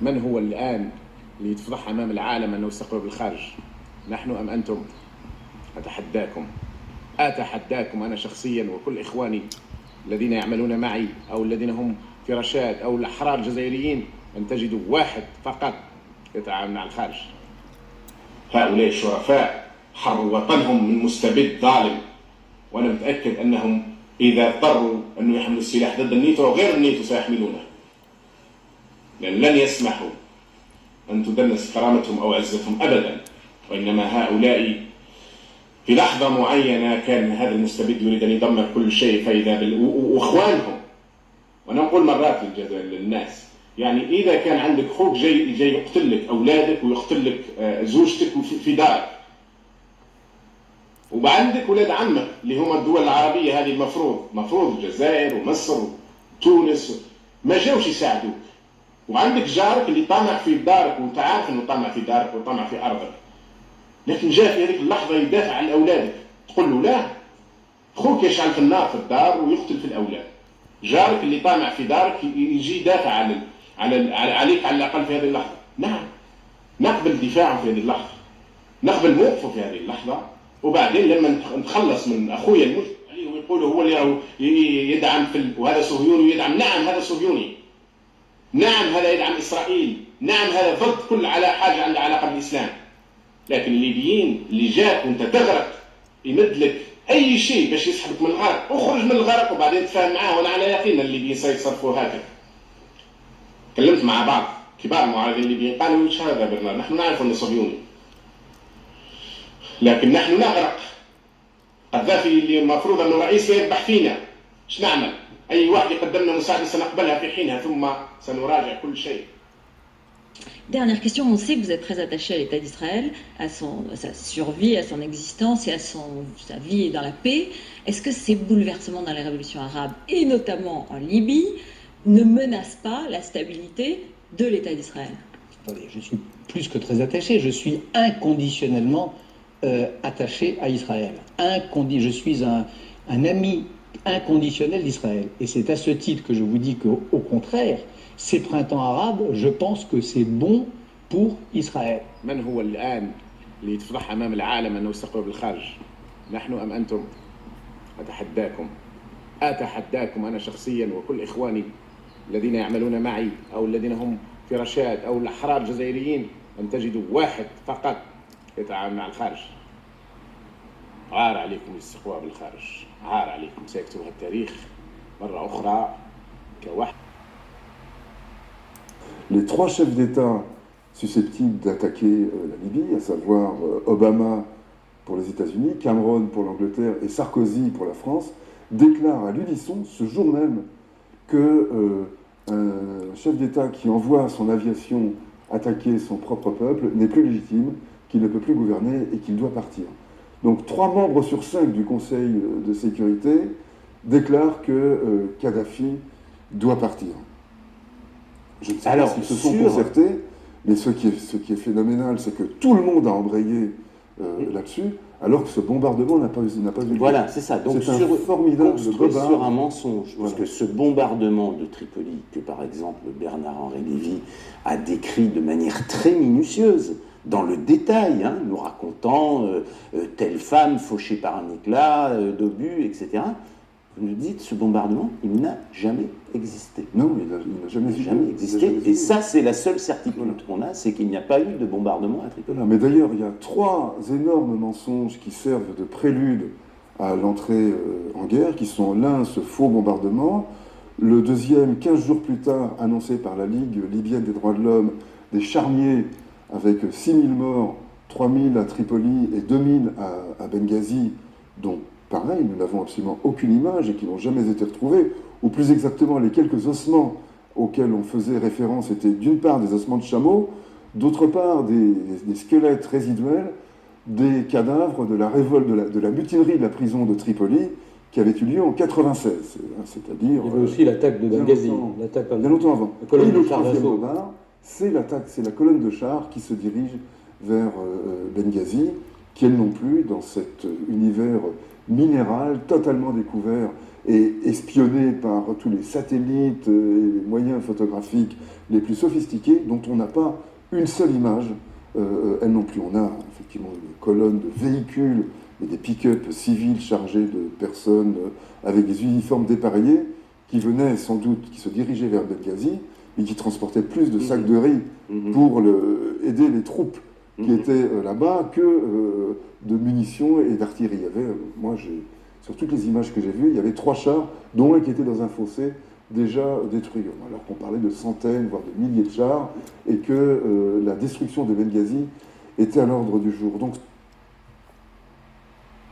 من هو الآن اللي يتفضح أمام العالم أنه يستقبل بالخارج؟ نحن أم أنتم؟ أتحداكم أنا شخصيا وكل إخواني الذين يعملون معي أو الذين هم في رشاد أو الأحرار الجزائريين أن تجدوا واحد فقط يتعامل مع الخارج. هؤلاء الشرفاء حروا وطنهم من مستبد ظالم، وأنا متأكد أنهم إذا اضطروا أن يحملوا السلاح ضد النيتو أو غير النيتو سيحملونه، لأن لن يسمحوا أن تدنس كرامتهم أو عزتهم أبدا. وإنما هؤلاء في لحظة معينة كان هذا المستبد يريد أن يدمر كل شيء، فإذا وإخوانهم. وأنا أقول مرات للناس، يعني إذا كان عندك خوك جاي يقتل لك أولادك ويقتل لك زوجتك في دارك، وعندك ولاد عمك اللي هم الدول العربية هذه مفروض الجزائر ومصر وتونس ما جاوش يساعدوك، وعندك جارك اللي طمع في دارك وانت عارف انه طمع في دارك وطمع في ارضك، لكن جاء في هذيك اللحظة يدافع عن أولادك، تقول له لا، خوك يشعل في النار في الدار ويقتل في الأولاد، جارك اللي طامع في دارك يجي يدافع عليك على الأقل في هذه اللحظة. نعم، نقبل دفاعه في هذه اللحظة، نقبل موقفه في هذه اللحظة، وبعدين لما نتخلص من أخويا المجرم عليه ويقولوا هو اللي يدعم وهذا صهيوني يدعم، نعم هذا صهيوني، نعم هذا يدعم إسرائيل، نعم هذا ضد كل على حاجة عندها علاقة بالإسلام، لكن الليبيين اللي جاك وانت تغرق يمد لك اي شيء باش يسحبك من الغرق، اخرج من الغرق وبعدين تفاهم معاه، وانا على يقين الليبيين سيتصرفوا هكذا. كلمت مع بعض كبار المعارضين الليبيين قالوا ايش هذا برنامج، نحن نعرف انه صهيوني لكن نحن نغرق، قذافي اللي المفروض انه رئيس يذبح فينا، ايش نعمل؟ اي واحد يقدم لنا مساعده سنقبلها في حينها ثم سنراجع كل شيء. Dernière question, on sait que vous êtes très attaché à l'État d'Israël, à sa survie, à son existence et à sa vie dans la paix. Est-ce que ces bouleversements dans les révolutions arabes, et notamment en Libye, ne menacent pas la stabilité de l'État d'Israël? Je suis plus que très attaché, je suis inconditionnellement attaché à Israël. Je suis un ami inconditionnel d'Israël. Et c'est à ce titre que je vous dis qu'au contraire, ces printemps arabes, je pense que c'est bon pour Israël. من هو الآن اللي يتفضح أمام العالم أنه يستقبل بالخارج؟ نحن أم أنتم؟ أتحداكم أنا شخصيا وكل إخواني الذين يعملون معي أو الذين هم في رشاد أو الأحرار الجزائريين أن تجدوا واحد فقط يتعامل مع الخارج. عار عليكم الاستقبال بالخارج، عار عليكم، سيكتبها التاريخ مرة أخرى كواحد. Les trois chefs d'État susceptibles d'attaquer la Libye, à savoir Obama pour les États-Unis, Cameron pour l'Angleterre et Sarkozy pour la France, déclarent à l'unisson ce jour même que un chef d'État qui envoie son aviation attaquer son propre peuple n'est plus légitime, qu'il ne peut plus gouverner et qu'il doit partir. Donc 3 membres sur 5 du Conseil de sécurité déclarent que Kadhafi doit partir. Je ne sais pas s'ils se sont concertés, mais ce qui est phénoménal, c'est que tout le monde a embrayé là-dessus, alors que ce bombardement n'a pas eu lieu. Voilà, c'est ça. Donc c'est un formidable bobard sur un mensonge. Parce que ce bombardement de Tripoli, que par exemple Bernard-Henri Lévy a décrit de manière très minutieuse, dans le détail, hein, nous racontant telle femme fauchée par un éclat d'obus, etc. Vous nous dites, ce bombardement, il n'a jamais existé. Non, il n'a jamais existé. Et ça, c'est la seule certitude qu'on a, c'est qu'il n'y a pas eu de bombardement à Tripoli. Voilà, mais d'ailleurs, il y a 3 énormes mensonges qui servent de prélude à l'entrée en guerre, qui sont l'un, ce faux bombardement, le deuxième, 15 jours plus tard, annoncé par la Ligue libyenne des droits de l'homme, des charniers avec 6000 morts, 3000 à Tripoli et 2000 à Benghazi, dont pareil, nous n'avons absolument aucune image et qui n'ont jamais été retrouvés, ou plus exactement les quelques ossements auxquels on faisait référence étaient d'une part des ossements de chameaux, d'autre part des squelettes résiduels des cadavres de la révolte, de la mutinerie de la prison de Tripoli qui avait eu lieu en 96, c'est-à-dire... Il y avait aussi l'attaque de Benghazi, bien longtemps avant. La colonne et de le chars troisième d'assaut. bombard, c'est la colonne de chars qui se dirige vers Benghazi, qui, elle non plus, dans cet univers minéral totalement découvert et espionnée par tous les satellites et les moyens photographiques les plus sophistiqués, dont on n'a pas une seule image. Elle non plus. On a effectivement une colonne de véhicules et des pick-up civils chargés de personnes avec des uniformes dépareillés qui venaient sans doute, qui se dirigeaient vers Benghazi et qui transportaient plus de sacs de riz pour aider les troupes qui étaient là-bas que de munitions et d'artillerie. Il y avait, sur toutes les images que j'ai vues, il y avait 3 chars, dont un qui était dans un fossé déjà détruit. Alors qu'on parlait de centaines, voire de milliers de chars, et que la destruction de Benghazi était à l'ordre du jour. Donc